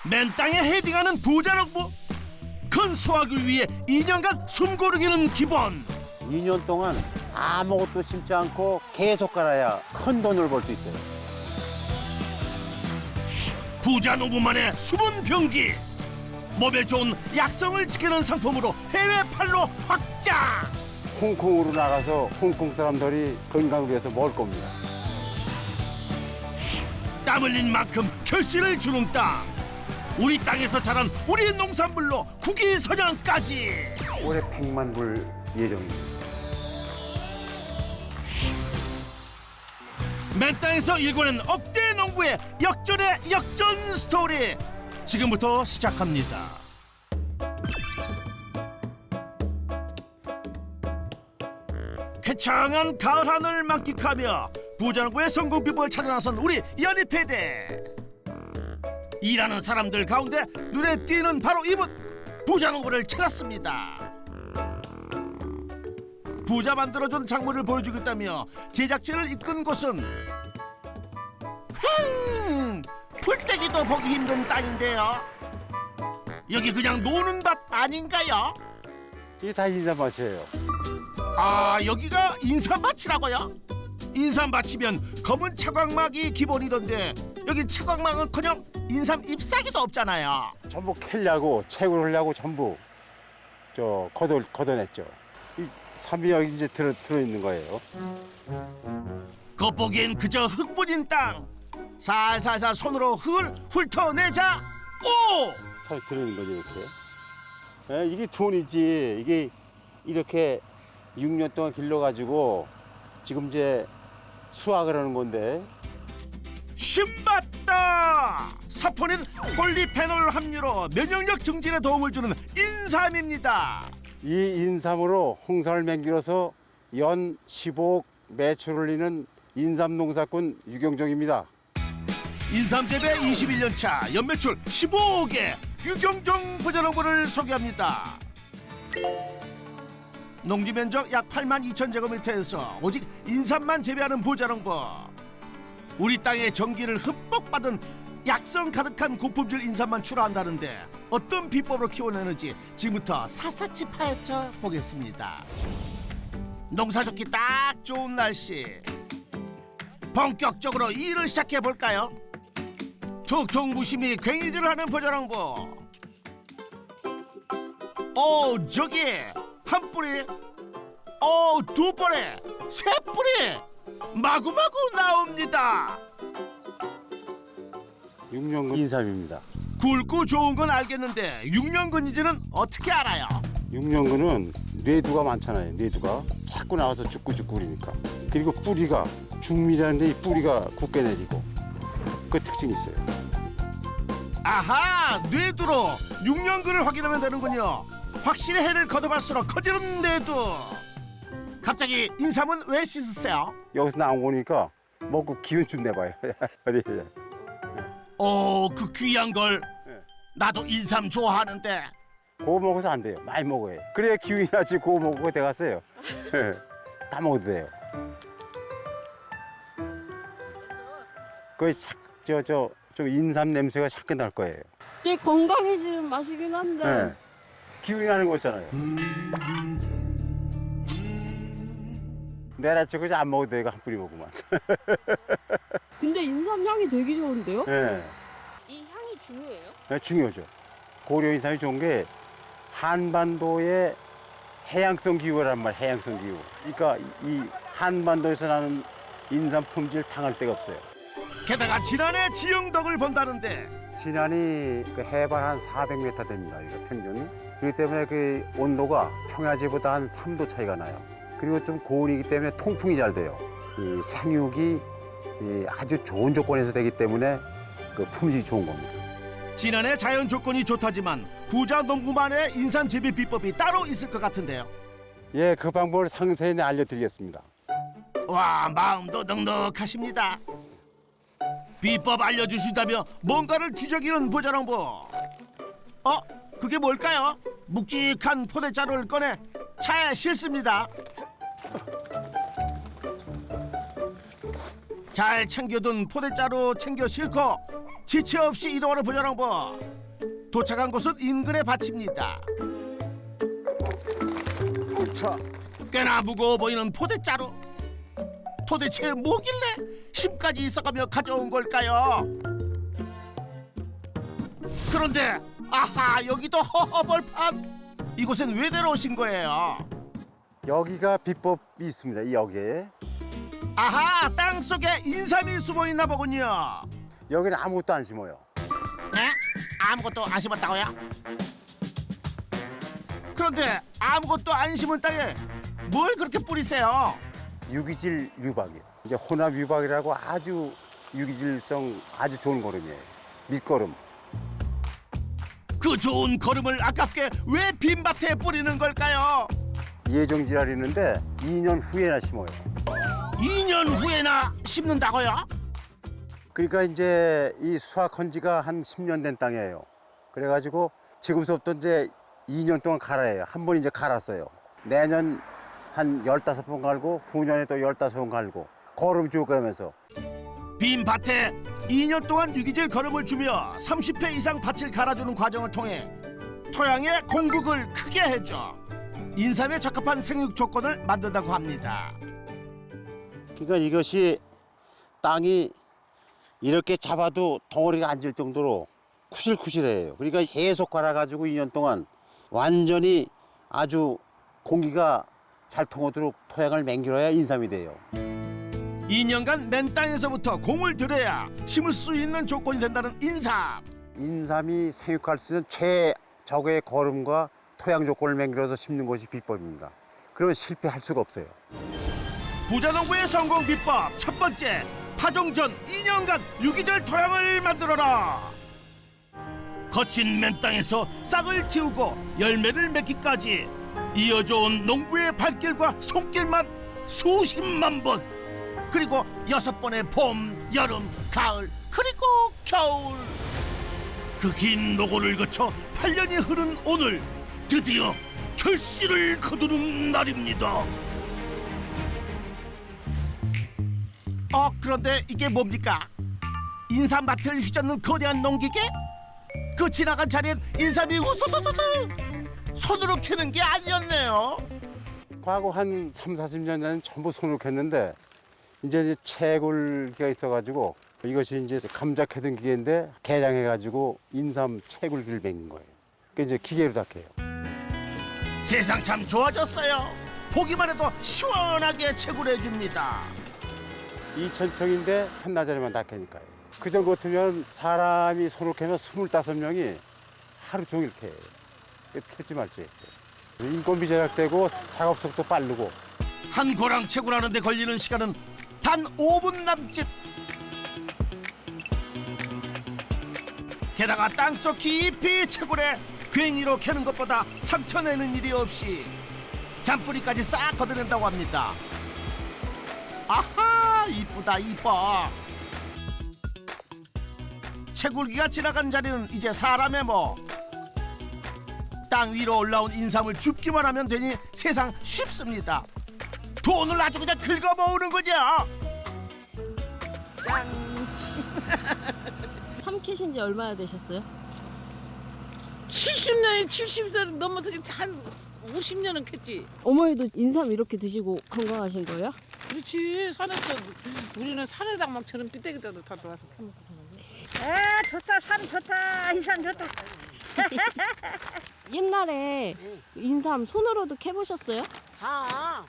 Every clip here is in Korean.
맨 땅에 헤딩하는 부자농부. 큰 수확을 위해 2년간 숨 고르기는 기본. 2년 동안 아무것도 심지 않고 계속 갈아야 큰 돈을 벌 수 있어요. 부자농부만의 숨은 병기. 몸에 좋은 약성을 지키는 상품으로 해외팔로 확장. 홍콩으로 나가서 홍콩 사람들이 건강을 위해서 먹을 겁니다. 땀 흘린 만큼 결실을 주는 땅. 우리 땅에서 자란 우리 농산물로 국위선양까지. 올해 100만 불 예정입니다. 맨 땅에서 일궈낸 억대 농부의 역전의 역전 스토리. 지금부터 시작합니다. 쾌창한 가을 하늘을 만끽하며 부자농부의 성공 비법을 찾아 나선 우리 연희 PD. 일하는 사람들 가운데 눈에 띄는 바로 이분, 부자농부를 찾았습니다. 부자 만들어준 작물을 보여주겠다며 제작진을 이끈 곳은 풀떼기도 보기 힘든 땅인데요. 여기 그냥 노는 밭 아닌가요? 이게 다 인삼밭이에요. 아, 여기가 인삼밭이라고요? 인삼밭이면 검은 차광막이 기본이던데 여기 차광막은커녕 인삼 잎사귀도 없잖아요. 전부 캘려고 채굴 하려고 전부 걷어냈죠. 이 삼이 여기 이제 들어있는 거예요. 겉보기엔 그저 흙뿐인 땅. 살살살 손으로 흙을 훑어내자. 오! 서 들어있는 거죠 이렇게. 예, 이게 돈이지. 이게 이렇게 6년 동안 길러가지고 지금 이제 수확을 하는 건데. 신받다. 사포닌 폴리페놀 함유로 면역력 증진에 도움을 주는 인삼입니다. 이 인삼으로 홍삼을 맹길어서 연 15억 매출 올리는 인삼 농사꾼 유경정입니다. 인삼 재배 21년 차 연매출 15억의 유경정 부자농부를 소개합니다. 농지 면적 약 8만 2천 제곱미터에서 오직 인삼만 재배하는 부자농부. 우리 땅의 전기를 흠뻑 받은 약성 가득한 고품질 인삼만 출하한다는데 어떤 비법으로 키워내는지 지금부터 샅샅이 파헤쳐 보겠습니다. 농사 짓기 딱 좋은 날씨. 본격적으로 일을 시작해 볼까요? 툭툭 무심히 괭이질을 하는 부자농부. 저기 한 뿌리, 두 뿌리, 세 뿌리 마구마구 나옵니다. 6년근 인삼입니다. 굵고 좋은 건 알겠는데 6년근인지는 어떻게 알아요? 6년근은 뇌두가 많잖아요. 뇌두가 자꾸 나와서 죽고 그러니까. 그리고 뿌리가 중밀하는데 이 뿌리가 굳게 내리고 그 특징이 있어요. 아하, 뇌두로 6년근을 확인하면 되는군요. 확실히 해를 거둬볼수록 커지는 뇌두. 갑자기 인삼은 왜 씻으세요? 여기서 나온 거니까 먹고 기운 좀 내봐요. 어디? 그 귀한 걸. 나도 인삼 좋아하는데. 그거 먹어서 안 돼요. 많이 먹어요. 그래야 기운이 나지. 그거 먹고 돼갔어요. 다 먹어도 돼요. 거의 좀 인삼 냄새가 샥게 날 거예요. 되게 건강해지는 맛이긴 한데 네. 기운이 나는 거 있잖아요. 내일 아침에 그냥 안 먹어도 돼요. 한 뿌리 먹으면. 근데 인삼 향이 되게 좋은데요? 네. 이 향이 중요해요? 네, 중요하죠. 고려 인삼이 좋은 게 한반도의 해양성 기후란 말이에요. 해양성 기후. 그러니까 이 한반도에서 나는 인삼 품질 당할 데가 없어요. 게다가 지난해 지형덕을 본다는데 진안이 그 해발 한 400m 됩니다. 이거 평균. 그렇기 때문에 그 온도가 평야지보다 한 3도 차이가 나요. 그리고 좀 고온이기 때문에 통풍이 잘 돼요. 이 생육이 아주 좋은 조건에서 되기 때문에 그 품질이 좋은 겁니다. 지난해 자연 조건이 좋다지만 부자 농부만의 인삼 재배 비법이 따로 있을 것 같은데요. 예, 그 방법을 상세히 알려드리겠습니다. 와, 마음도 넉넉하십니다. 비법 알려주신다며 뭔가를 뒤적이는 부자농부. 그게 뭘까요? 묵직한 포대자루를 꺼내 차에 싣습니다. 잘 챙겨둔 포대자루 챙겨 싣고 지체 없이 이동하는 보자랑부. 도착한 곳은 인근의 밭입니다. 우차. 꽤나 무거워 보이는 포대자루. 도대체 뭐길래 힘까지 있어가며 가져온 걸까요? 그런데 아하, 여기도 허허벌판. 이곳엔 왜 데려오신 거예요? 여기가 비법이 있습니다. 이 여기에. 아하, 땅속에 인삼이 숨어있나 보군요. 여기는 아무것도 안 심어요. 에? 아무것도 안 심었다고요? 그런데 아무것도 안 심은 땅에 뭘 그렇게 뿌리세요? 유기질 유박이에요. 이제 혼합 유박이라고 아주 유기질성 아주 좋은 거름이에요. 밑거름. 그 좋은 거름을 아깝게 왜 빈밭에 뿌리는 걸까요? 예정 질환이 있는데 2년 후에나 심어요. 2년 후에나 심는다고요? 그러니까 이제 이 수확한 지가 한 10년 된 땅이에요. 그래가지고 지금부터 이제 2년 동안 갈아요. 한 번 이제 갈았어요. 내년 한 15번 갈고 후년에 또 15번 갈고 거름 쭉 가면서. 빈 밭에 2년 동안 유기질 거름을 주며 30회 이상 밭을 갈아주는 과정을 통해 토양의 공급을 크게 해줘 인삼에 적합한 생육 조건을 만든다고 합니다. 그러니까 이것이 땅이 이렇게 잡아도 덩어리가 앉을 정도로 쿠실쿠실해요. 그러니까 계속 갈아가지고 2년 동안 완전히 아주 공기가 잘 통하도록 토양을 맹길어야 인삼이 돼요. 2년간 맨 땅에서부터 공을 들여야 심을 수 있는 조건이 된다는 인삼. 인삼이 생육할 수 있는 최적의 거름과 토양 조건을 맹길어서 심는 것이 비법입니다. 그러면 실패할 수가 없어요. 부자농부의 성공 비법 첫 번째, 파종 전 2년간 유기질 토양을 만들어라. 거친 맨 땅에서 싹을 틔우고 열매를 맺기까지 이어져온 농부의 발길과 손길만 수십만 번, 그리고 6번의 봄, 여름, 가을, 그리고 겨울. 그 긴 노고를 거쳐 8년이 흐른 오늘 드디어 결실을 거두는 날입니다. 그런데 이게 뭡니까? 인삼밭을 휘젓는 거대한 농기계? 그 지나간 자리엔 인삼이 우수수수수 손으로 캐는 게 아니었네요. 과거 한 3, 40년 전에는 전부 손으로 캤는데 이제 채굴기가 있어가지고 이것이 이제 감자 캐던 기계인데 개량해가지고 인삼 채굴기를 맹긴 거예요. 그 이제 기계로 다 캐요. 세상 참 좋아졌어요. 보기만 해도 시원하게 채굴해 줍니다. 2,000평인데 한나절에만 다 캐니까요. 그전 같으면 사람이 손으로 캐면 25명이 하루 종일 캐요. 캘지 말지 했어요. 인건비 절약되고 작업 속도 빠르고. 한 고랑 채굴하는 데 걸리는 시간은 단 5분 남짓. 게다가 땅속 깊이 채굴해 괭이로 캐는 것보다 상처 내는 일이 없이 잔뿌리까지 싹 걷어낸다고 합니다. 아하, 이쁘다 이뻐. 채굴기가 지나간 자리는 이제 사람의 목. 땅 위로 올라온 인삼을 줍기만 하면 되니 세상 쉽습니다. 돈을 아주 그냥 긁어 모으는군요. 삼 캐신 지 얼마나 되셨어요? 70년이 70살 넘어서 한 50년은 캤지. 어머니도 인삼 이렇게 드시고 건강하신 거예요? 그렇지. 산에서 우리는 산에다막처럼 삐뚤기다도 다 들어와서 캐먹고 그러는데. 아 좋다 산 좋다 이 산 좋다. 옛날에 인삼 손으로도 캐보셨어요? 아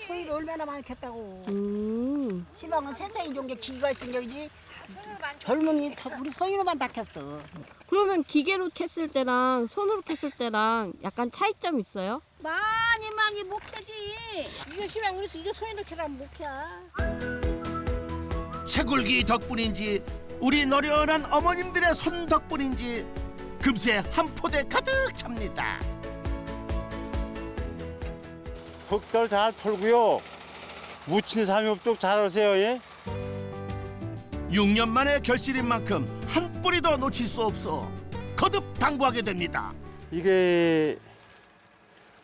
소일 얼마나 많이 캤다고. 시방은 세상에 이런 게 기가 있은 게지. 젊은 우리 소일로만 다 캤어. 그러면 기계로 캤을 때랑 손으로 캤을 때랑 약간 차이점 있어요? 많이 못 캐지. 이거 시방 우리 이거 소일로 캐라면 못 캐. 채굴기 덕분인지 우리 노련한 어머님들의 손 덕분인지 금세 한 포대 가득 찹니다. 흙들 잘 털고요. 묻힌 삼엽도 잘 하세요. 예? 6년 만에 결실인 만큼 한 뿌리도 놓칠 수 없어 거듭 당부하게 됩니다. 이게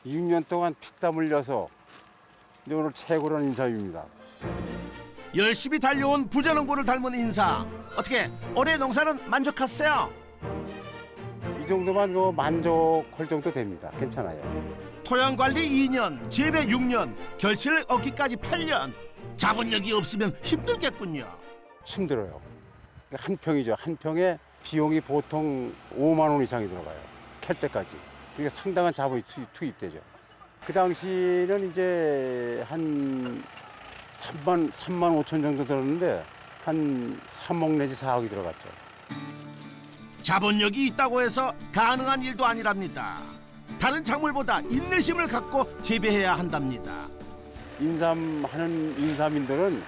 6년 동안 피땀 흘려서 이제 오늘 채굴한 인삼입니다. 열심히 달려온 부자농부를 닮은 인삼. 어떻게 올해 농사는 만족하세요? 이 정도만 뭐 만족할 정도 됩니다. 괜찮아요. 토양 관리 2년, 재배 6년, 결실 얻기까지 8년. 자본력이 없으면 힘들겠군요. 힘들어요. 한 평이죠. 한 평에 비용이 보통 5만 원 이상이 들어가요. 캘 때까지. 그러니까 상당한 자본이 투입되죠. 그 당시는 이제 한 3만 5천 정도 들었는데 한 3억 내지 4억이 들어갔죠. 자본력이 있다고 해서 가능한 일도 아니랍니다. 다른 작물보다 인내심을 갖고 재배해야 한답니다. 인삼하는 인삼인들은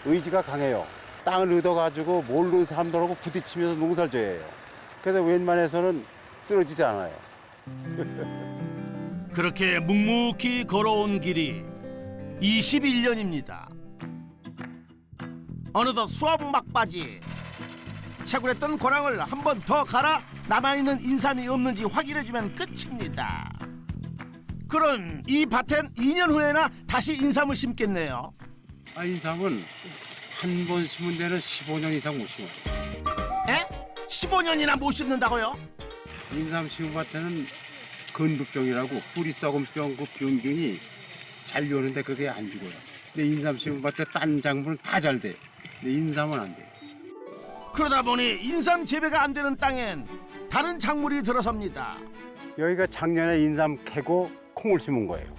의지가 강해요. 땅을 얻어가지고 모르는 사람들하고 부딪히면서 농사를 져야 해요. 그래서 웬만해서는 쓰러지지 않아요. 그렇게 묵묵히 걸어온 길이 21년입니다. 어느덧 수확 막바지. 채굴했던 고랑을 한 번 더 갈아 남아있는 인삼이 없는지 확인해주면 끝입니다. 그런 이 밭엔 2년 후에나 다시 인삼을 심겠네요. 인삼은 한 번 심은 데는 15년 이상 못 심어요. 에? 15년이나 못 심는다고요? 인삼 심은 밭에는 건북병이라고 뿌리 썩은 병, 그 병균이 잘 요는데 그게 안 죽어요. 근데 인삼 심은 밭에 딴 작물은 다 잘 돼. 근데 인삼은 안 돼. 그러다 보니 인삼 재배가 안 되는 땅엔 다른 작물이 들어섭니다. 여기가 작년에 인삼 캐고 콩을 심은 거예요.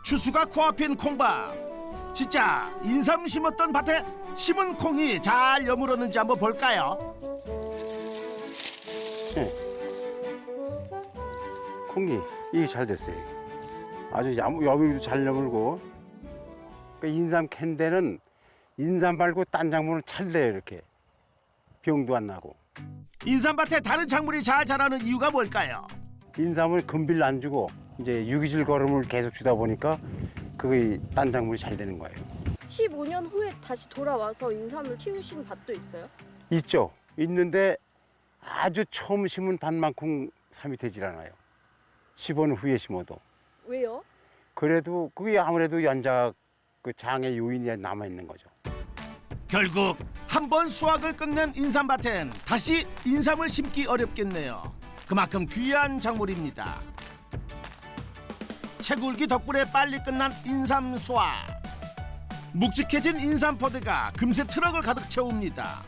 추수가 코앞인 콩밭. 진짜 인삼 심었던 밭에 심은 콩이 잘 여물었는지 한번 볼까요? 콩이 이게 잘 됐어요. 아주 여물도 잘 여물고. 그러니까 인삼 캔 데는 인삼 말고 딴 작물은 잘 돼요. 이렇게 병도 안 나고. 인삼밭에 다른 작물이 잘 자라는 이유가 뭘까요? 인삼을 금비를 안 주고 이제 유기질 거름을 계속 주다 보니까 그게 딴 작물이 잘 되는 거예요. 15년 후에 다시 돌아와서 인삼을 키우신 밭도 있어요? 있죠. 있는데 아주 처음 심은 밭만큼 삼이 되질 않아요. 15년 후에 심어도. 왜요? 그래도 그게 아무래도 연작 그 장애 요인이 남아 있는 거죠. 결국 한 번 수확을 끝낸 인삼밭엔 다시 인삼을 심기 어렵겠네요. 그만큼 귀한 작물입니다. 채굴기 덕분에 빨리 끝난 인삼 수확. 묵직해진 인삼 포대가 금세 트럭을 가득 채웁니다.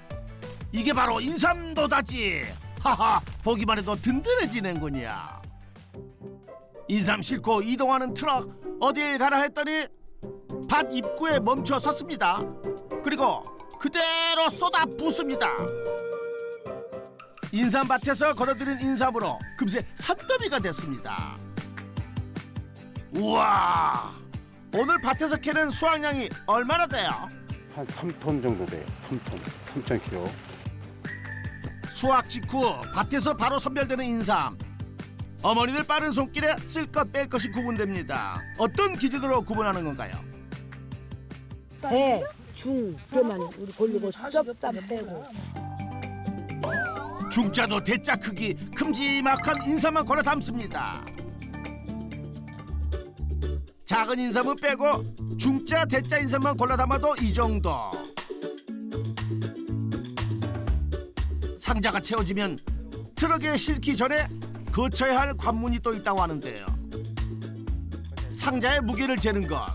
이게 바로 인삼 노다지. 하하, 보기만 해도 든든해지는군요. 인삼 싣고 이동하는 트럭, 어딜 가나 했더니 밭 입구에 멈춰 섰습니다. 그리고 그대로 쏟아 붓습니다. 인삼밭에서 걸어들인 인삼으로 금세 산더미가 됐습니다. 우와, 오늘 밭에서 캐는 수확량이 얼마나 돼요? 한 3톤 정도 돼요. 3,000kg. 수확 직후 밭에서 바로 선별되는 인삼. 어머니들 빠른 손길에 쓸 것 뺄 것이 구분됩니다. 어떤 기준으로 구분하는 건가요? 대, 중, 그만 우리 고르고 썩담 빼고. 중자도 대자 크기 큼지막한 인삼만 걸어 담습니다. 작은 인삼은 빼고 중자 대자 인삼만 골라 담아도 이 정도. 상자가 채워지면 트럭에 싣기 전에 거쳐야 할 관문이 또 있다고 하는데요. 상자의 무게를 재는 것.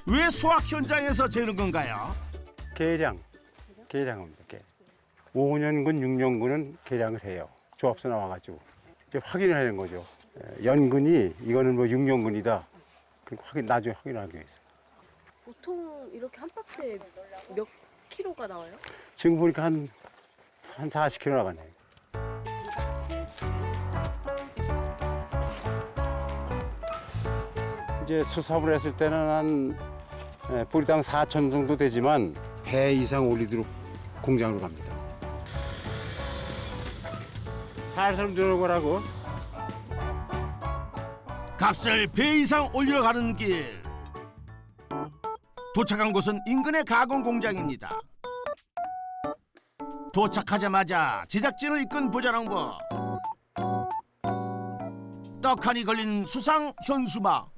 왜 수확 현장에서 재는 건가요? 계량합니다. 5년근, 6년근은 계량을 해요. 조합서 나와가지고 이제 확인을 하는 거죠. 연근이 이거는 뭐 6년근이다. 나중에 확인하기 위해서. 보통 이렇게 한 박스에 몇 킬로가 나와요? 지금 보니까 한 40kg 나가네요. 이제 수삽을 했을 때는 한 뿌리당 4천 정도 되지만 배 이상 올리도록 공장으로 갑니다. 살살 들어가라고. 값을 배 이상 올려가는 길. 도착한 곳은 인근의 가공 공장입니다. 도착하자마자 제작진을 이끈 부자농부. 떡하니 걸린 수상 현수막.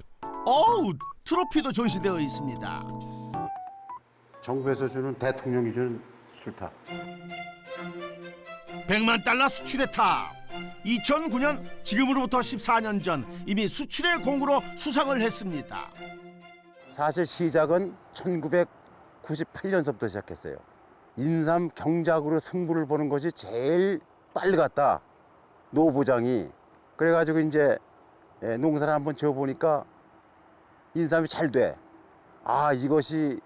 어우, 트로피도 전시되어 있습니다. 정부에서 주는 대통령이 주는 수출탑. 100만 달러 수출의 탑. 2009년 지금으로부터 14년 전 이미 수출의 공으로 수상을 했습니다. 사실 시작은 1998년서부터 시작했어요. 인삼 경작으로 승부를 보는 것이 제일 빨리 갔다. 노 부장이. 그래가지고 이제 농사를 한번 지어보니까 인삼이 잘 돼. 아, 이것이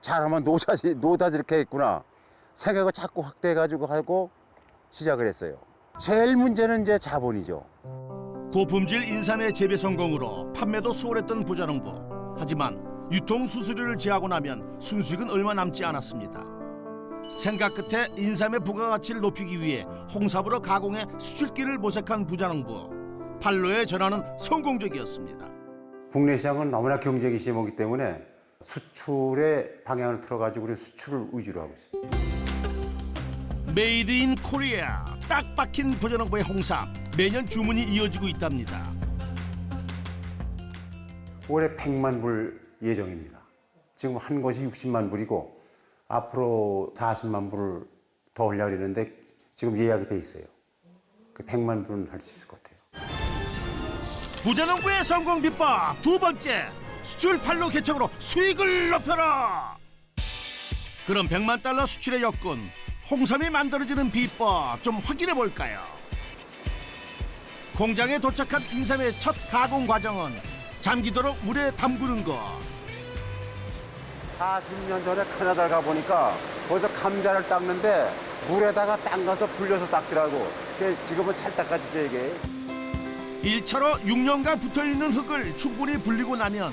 잘하면 노다지 이렇게 했구나. 생각을 자꾸 확대해가지고 하고 시작을 했어요. 제일 문제는 이제 자본이죠. 고품질 인삼의 재배 성공으로 판매도 수월했던 부자농부. 하지만 유통 수수료를 제하고 나면 순수익은 얼마 남지 않았습니다. 생각 끝에 인삼의 부가가치를 높이기 위해 홍삼으로 가공해 수출기를 모색한 부자농부. 판로의 전환은 성공적이었습니다. 국내 시장은 너무나 경쟁이 심하기 때문에 수출의 방향을 틀어가지고 우리 수출을 위주로 하고 있습니다. 메이드 인 코리아. 딱 박힌 부자농부의 홍삼. 매년 주문이 이어지고 있답니다. 올해 100만 불 예정입니다. 지금 한 것이 60만 불이고 앞으로 40만 불을 더 하려고 했는데 지금 예약이 돼 있어요. 그 100만 불은 할 수 있을 것 같아요. 부자농부의 성공 비법 두 번째. 수출 판로 개척으로 수익을 높여라. 그럼 100만 달러 수출의 여건, 홍삼이 만들어지는 비법 좀 확인해 볼까요? 공장에 도착한 인삼의 첫 가공 과정은 잠기도록 물에 담그는 것. 40년 전에 캐나다를 가보니까 거기서 감자를 닦는데 물에다가 담가서 불려서 닦더라고. 지금은 잘 닦아주죠, 이게. 1차로 6년간 붙어있는 흙을 충분히 불리고 나면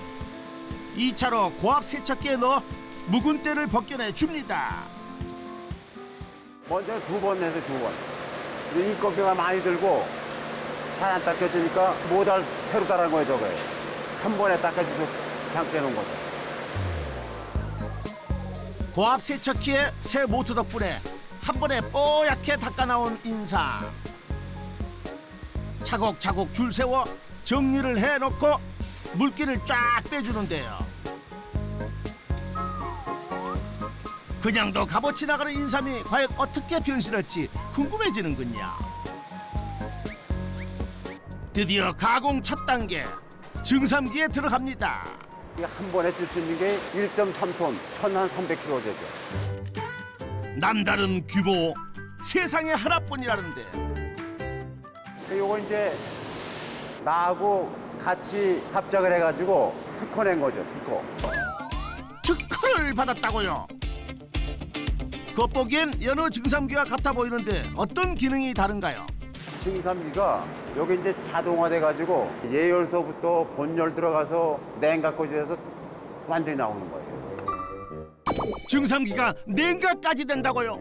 2차로 고압 세척기에 넣어 묵은 때를 벗겨내 줍니다. 먼저 2번 내서 2번. 근데 인건비가 많이 들고 잘 안 닦여지니까 모달 새로 달아는 거예요, 저거에. 한 번에 닦아주고 장치해 놓은 거죠. 고압 세척기의 새 모터 덕분에 한 번에 뽀얗게 닦아 나온 인삼. 차곡차곡 줄 세워 정리를 해놓고 물기를 쫙 빼주는데요. 그냥도 값없이 나가는 인삼이 과연 어떻게 변신할지 궁금해지는군요. 드디어 가공 첫 단계 증삼기에 들어갑니다. 이게 한 번에 줄 수 있는 게 1.3톤, 1,300kg 되죠. 남다른 규모, 세상에 하나뿐이라는데. 요거 이제 나하고 같이 합작을 해가지고 특허 낸 거죠, 특허. 특허를 받았다고요? 겉보기엔 여느 증삼기와 같아 보이는데 어떤 기능이 다른가요? 증삼기가 여기 이제 자동화돼가지고 예열서부터 본열 들어가서 냉각까지 돼서 완전히 나오는 거예요. 증삼기가 냉각까지 된다고요?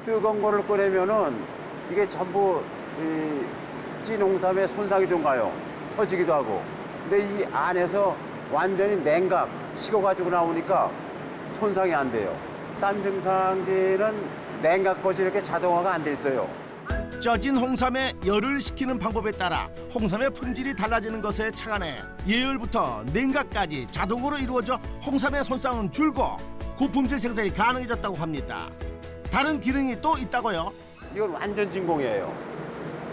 뜨거운 거를 꺼내면은 이게 전부 이 찐 홍삼에 손상이 좀 가요. 터지기도 하고. 근데 이 안에서 완전히 냉각, 식어가지고 나오니까 손상이 안 돼요. 딴 증상기는 냉각까지 이렇게 자동화가 안 돼 있어요. 쪄진 홍삼에 열을 식히는 방법에 따라 홍삼의 품질이 달라지는 것에 착안해 예열부터 냉각까지 자동으로 이루어져 홍삼의 손상은 줄고 고품질 생산이 가능해졌다고 합니다. 다른 기능이 또 있다고요? 이건 완전 진공이에요.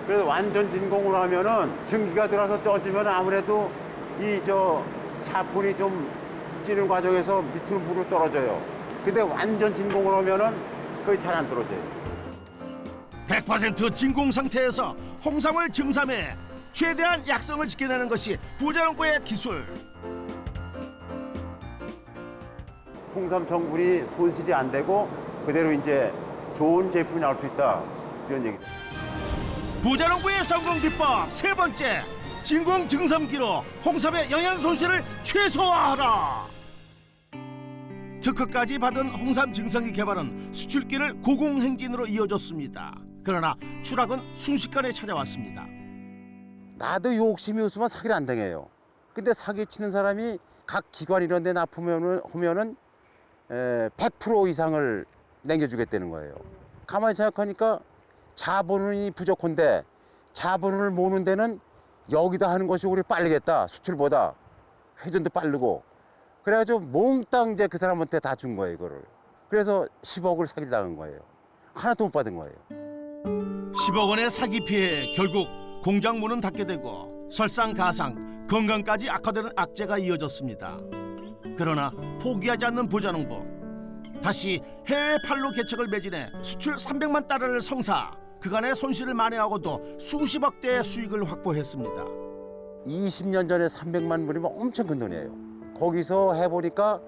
그래서 완전 진공으로 하면은 증기가 들어서 쪄지면 아무래도 이 사폰이 좀 찌는 과정에서 밑으로 물을 떨어져요. 근데 완전 진공으로 하면은 거의 잘 안 떨어져요. 100% 진공 상태에서 홍삼을 증삼해 최대한 약성을 지켜내는 것이 부자농부의 기술. 홍삼 성분이 손실이 안 되고 그대로 이제 좋은 제품이 나올 수 있다. 이런 얘기. 부자농부의 성공 비법 세 번째, 진공 증삼기로 홍삼의 영양 손실을 최소화하라. 특허까지 받은 홍삼 증상기 개발은 수출기를 고공행진으로 이어졌습니다. 그러나 추락은 순식간에 찾아왔습니다. 나도 욕심이 없으면 사기를 안 당해요. 근데 사기 치는 사람이 각 기관 이런 데 납품하면은 100% 이상을 남겨주겠다는 거예요. 가만히 생각하니까 자본이 부족한데 자본을 모으는 데는 여기다 하는 것이 우리 빠르겠다. 수출보다 회전도 빠르고 그래가지고 몽땅 이제 그 사람한테 다 준 거예요, 이거를. 그래서 10억을 사기를 당한 거예요. 하나도 못 받은 거예요. 10억 원의 사기 피해 결국 공장 문은 닫게 되고 설상가상 건강까지 악화되는 악재가 이어졌습니다. 그러나 포기하지 않는 부자농부. 다시 해외 판로 개척을 매진해 수출 300만 달러를 성사. 그간의 손실을 만회하고도 수십억 대의 수익을 확보했습니다. 20년 전에 300만 불이면 엄청 큰 돈이에요. 거기서 해보니까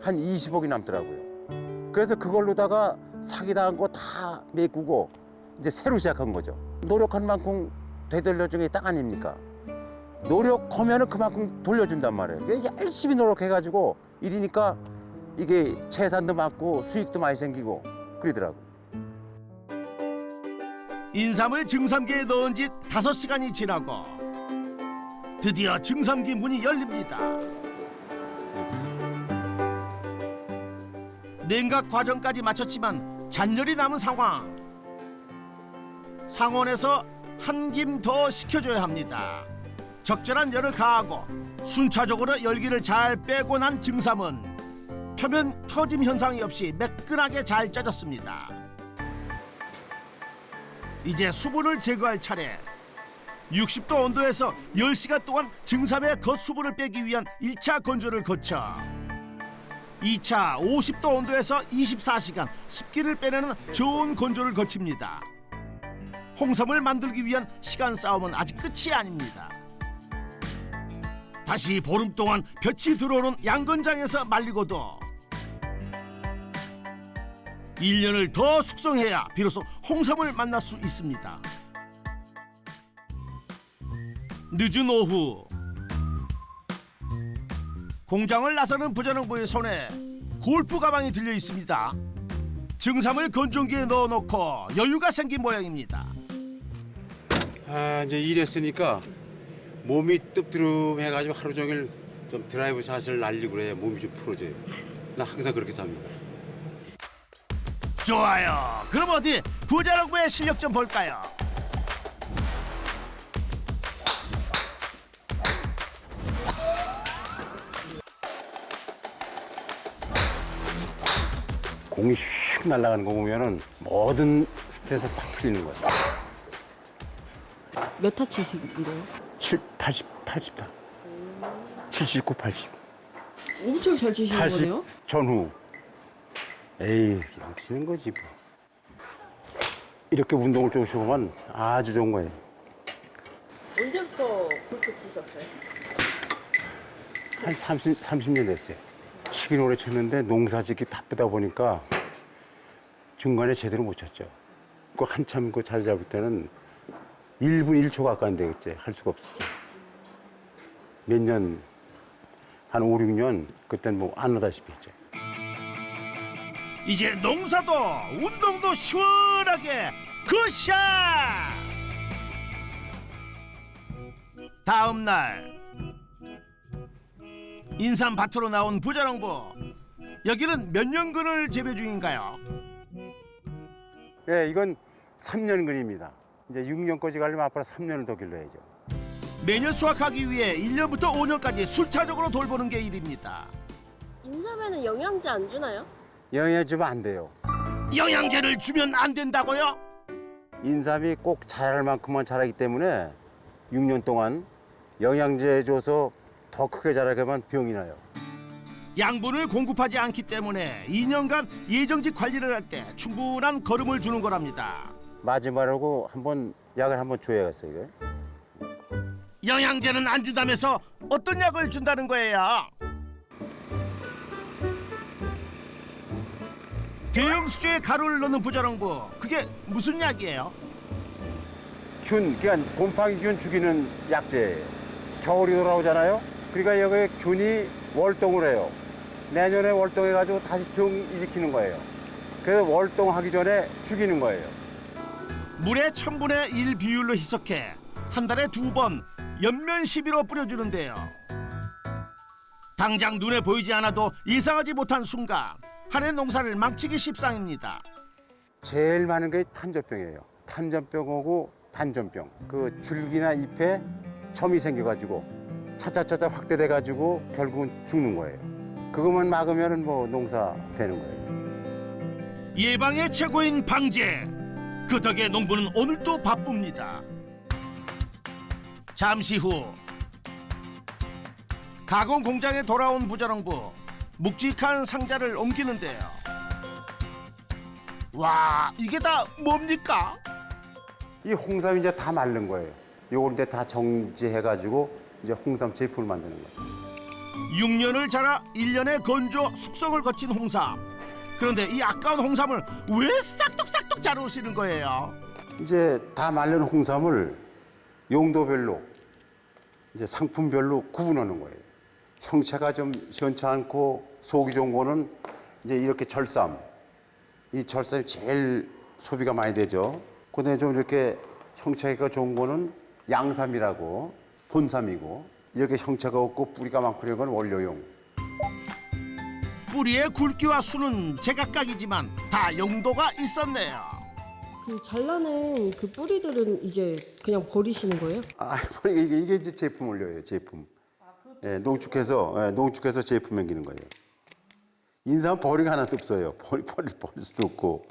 한 20억이 남더라고요. 그래서 그걸로다가 사기당한 거 다 메꾸고 이제 새로 시작한 거죠. 노력한 만큼 되돌려주는 게 딱 아닙니까? 노력하면 그만큼 돌려준단 말이에요. 열심히 노력해가지고 일이니까 이게 채산도 많고 수익도 많이 생기고 그러더라고요. 인삼을 증삼기에 넣은 지 5시간이 지나고 드디어 증삼기 문이 열립니다. 냉각 과정까지 마쳤지만 잔열이 남은 상황. 상온에서 한 김 더 식혀줘야 합니다. 적절한 열을 가하고 순차적으로 열기를 잘 빼고 난 증삼은 표면 터짐 현상이 없이 매끈하게 잘 짜졌습니다. 이제 수분을 제거할 차례. 60도 온도에서 10시간 동안 증삼의 겉수분을 빼기 위한 1차 건조를 거쳐 2차 50도 온도에서 24시간 습기를 빼내는 좋은 건조를 거칩니다. 홍삼을 만들기 위한 시간 싸움은 아직 끝이 아닙니다. 다시 보름 동안 볕이 들어오는 양건장에서 말리고도 1년을 더 숙성해야 비로소 홍삼을 만날 수 있습니다. 늦은 오후 공장을 나서는 부자농부의 손에 골프 가방이 들려 있습니다. 증삼을 건조기에 넣어놓고 여유가 생긴 모양입니다. 이제 일했으니까 몸이 뜨뜻해가지고 하루 종일 좀 드라이브 샷을 날리고 그래야 몸이 좀 풀어져요. 나 항상 그렇게 삽니다. 좋아요. 그럼 어디 부자농부의 실력 좀 볼까요? 공이 슉 날아가는 거 보면은 모든 스트레스 싹 풀리는 거예요. 몇 타 치신데요? 80타. 79, 80. 엄청 잘 치시는 80 거네요? 전후. 에이, 그냥 치는 거지 뭐. 이렇게 운동을 조금씩 하면 아주 좋은 거예요. 언제부터 골프 치셨어요? 한 30년 됐어요. 치긴 오래 쳤는데 농사 짓기 바쁘다 보니까 중간에 제대로 못 쳤죠. 그 한참 그 자리 잡을 때는 1분 1초 가까이 되겠지. 할 수가 없었죠. 몇 년, 한 5, 6년 그때는 뭐 안 하다시피 했죠. 이제 농사도 운동도 시원하게 굿샷! 다음 날 인삼 밭으로 나온 부자농부. 여기는 몇 년근을 재배 중인가요? 예, 이건 3년근입니다. 이제 6년까지 가려면 앞으로 3년을 더 길러야죠. 매년 수확하기 위해 1년부터 5년까지 순차적으로 돌보는 게 일입니다. 인삼에는 영양제 안 주나요? 영양 주면 안 돼요. 영양제를 주면 안 된다고요? 인삼이 꼭 자랄 만큼만 자라기 때문에 6년 동안 영양제 줘서 더 크게 자라게만 병이 나요. 양분을 공급하지 않기 때문에 2년간 예정직 관리를 할 때 충분한 거름을 주는 거랍니다. 마지막으로 한번 약을 한번 줘야겠어요. 이게. 영양제는 안 준다면서 어떤 약을 준다는 거예요? 대형 수조에 가루를 넣는 부자농부. 그게 무슨 약이에요? 그러니까 곰팡이균 죽이는 약재예요. 겨울이 돌아오잖아요. 그러니까 여기에 균이 월동을 해요. 내년에 월동해가지고 다시 병 일으키는 거예요. 그래서 월동하기 전에 죽이는 거예요. 물에 1000분의 1 비율로 희석해 한 달에 2번 연면 시비로 뿌려주는데요. 당장 눈에 보이지 않아도 예상하지 못한 순간 한 해 농사를 망치기 십상입니다. 제일 많은 게 탄저병이에요. 탄저병하고 반전병. 그 줄기나 잎에 점이 생겨가지고 차차차차 확대돼 가지고 결국은 죽는 거예요. 그것만 막으면은 뭐 농사 되는 거예요. 예방의 최고인 방제. 그 덕에 농부는 오늘도 바쁩니다. 잠시 후 가공 공장에 돌아온 부자농부. 묵직한 상자를 옮기는데요. 와, 이게 다 뭡니까? 이 홍삼이 이제 다 마른 거예요. 요걸 이제 다 정지해 가지고 이제 홍삼 제품을 만드는 거예요. 6년을 자라 1년의 건조 숙성을 거친 홍삼. 그런데 이 아까운 홍삼을 왜 싹둑싹둑 자르시는 거예요? 이제 다 마른 홍삼을 용도별로 이제 상품별로 구분하는 거예요. 형체가 좀 시원치 않고 속이 좋은 거는 이제 이렇게 절삼. 이 절삼이 제일 소비가 많이 되죠. 그다음에 좀 이렇게 형체가 좋은 거는 양삼이라고 본삼이고, 이렇게 형체가 없고 뿌리가 많고 이런 건 원료용. 뿌리의 굵기와 수는 제각각이지만 다 용도가 있었네요. 그 잘라낸 그 뿌리들은 이제 그냥 버리시는 거예요? 아, 이게 이제 제품 원료예요, 제품. 예, 농축해서 제품 만드는 거예요. 인삼 버리가 하나도 없어요. 버릴 수도 없고.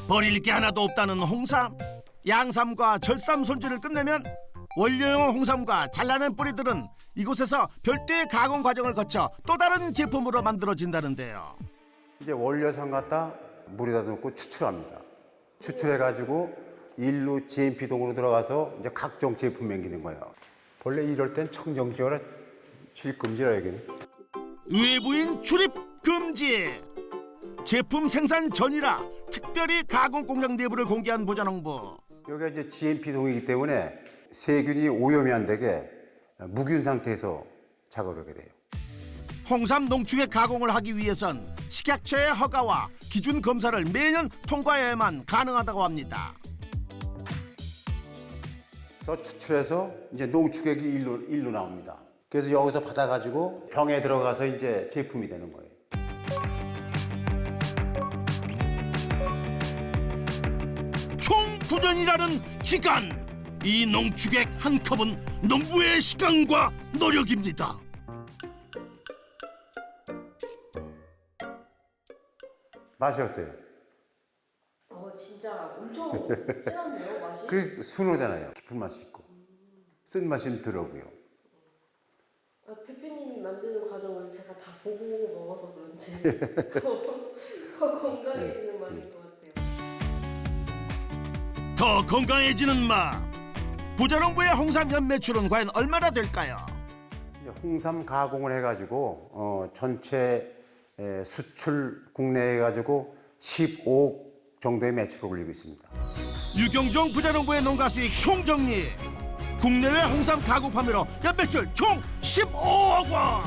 버릴 게 하나도 없다는 홍삼. 양삼과 절삼 손질을 끝내면 원료용 홍삼과 잘라낸 뿌리들은 이곳에서 별도의 가공 과정을 거쳐 또 다른 제품으로 만들어진다는데요. 이제 원료상 갖다 물에다 넣고 추출합니다. 추출해가지고 일로 GMP 동으로 들어가서 이제 각종 제품 만드는 거예요. 원래 이럴 땐 청정지역이라 출입금지라 여기는. 외부인 출입 금지. 제품 생산 전이라 특별히 가공 공장 내부를 공개한 부자농부. 여기가 이제 GMP 동이기 때문에 세균이 오염이 안 되게 무균 상태에서 작업을 하게 돼요. 홍삼 농축의 가공을 하기 위해선 식약처의 허가와 기준 검사를 매년 통과해야만 가능하다고 합니다. 저 추출해서 이제 농축액이 일로 나옵니다. 그래서 여기서 받아가지고 병에 들어가서 이제 제품이 되는 거예요. 총 9년이라는 기간. 이 농축액 한 컵은 농부의 시간과 노력입니다. 맛이 어때요? 진짜 엄청 진한데요, 맛이? 그 순하잖아요. 깊은 맛이 있고 쓴 맛이 들어오고요. 대표님이 만드는 과정을 제가 다 보고 먹어서 그런지 더 건강해지는 맛인 것 같아요. 더 건강해지는 맛. 부자농부의 홍삼 연매출은 과연 얼마나 될까요? 이제 홍삼 가공을 해가지고 전체 수출 국내에 해가지고 15억 정도의 매출을 올리고 있습니다. 유경종 부자농부의 농가 수익 총정리. 국내외 홍삼 가공 판매로 연매출 총 15억 원.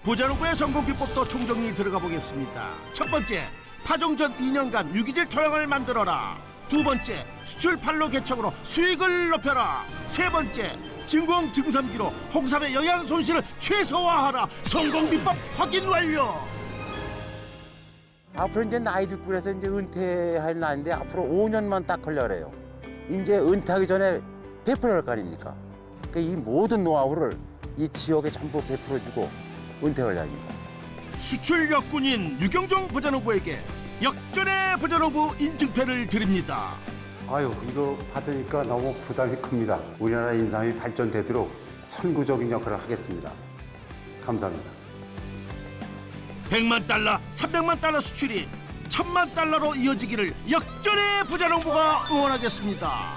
부자농부의 성공 비법도 총정리 들어가 보겠습니다. 첫 번째, 파종 전 2년간 유기질 토양을 만들어라. 두 번째, 수출 판로 개척으로 수익을 높여라. 세 번째, 진공 증sam기로 홍삼의 영양 손실을 최소화하라. 성공 비법 확인 완료. 앞으로 이제 나이 듣고 그래서 이제 은퇴할 나이인데 앞으로 5년만 딱 걸려래요. 이제 은퇴하기 전에 베풀어야 할 거 아닙니까? 그러니까 이 모든 노하우를 이 지역에 전부 베풀어주고 은퇴할 이야기입니다. 수출 역군인 유경종 부자농부에게 역전의 부자농부 인증패를 드립니다. 아유, 이거 받으니까 너무 부담이 큽니다. 우리나라 인삼이 발전되도록 선구적인 역할을 하겠습니다. 감사합니다. 100만 달러, 300만 달러 수출이 1000만 달러로 이어지기를 역전의 부자농부가 응원하겠습니다.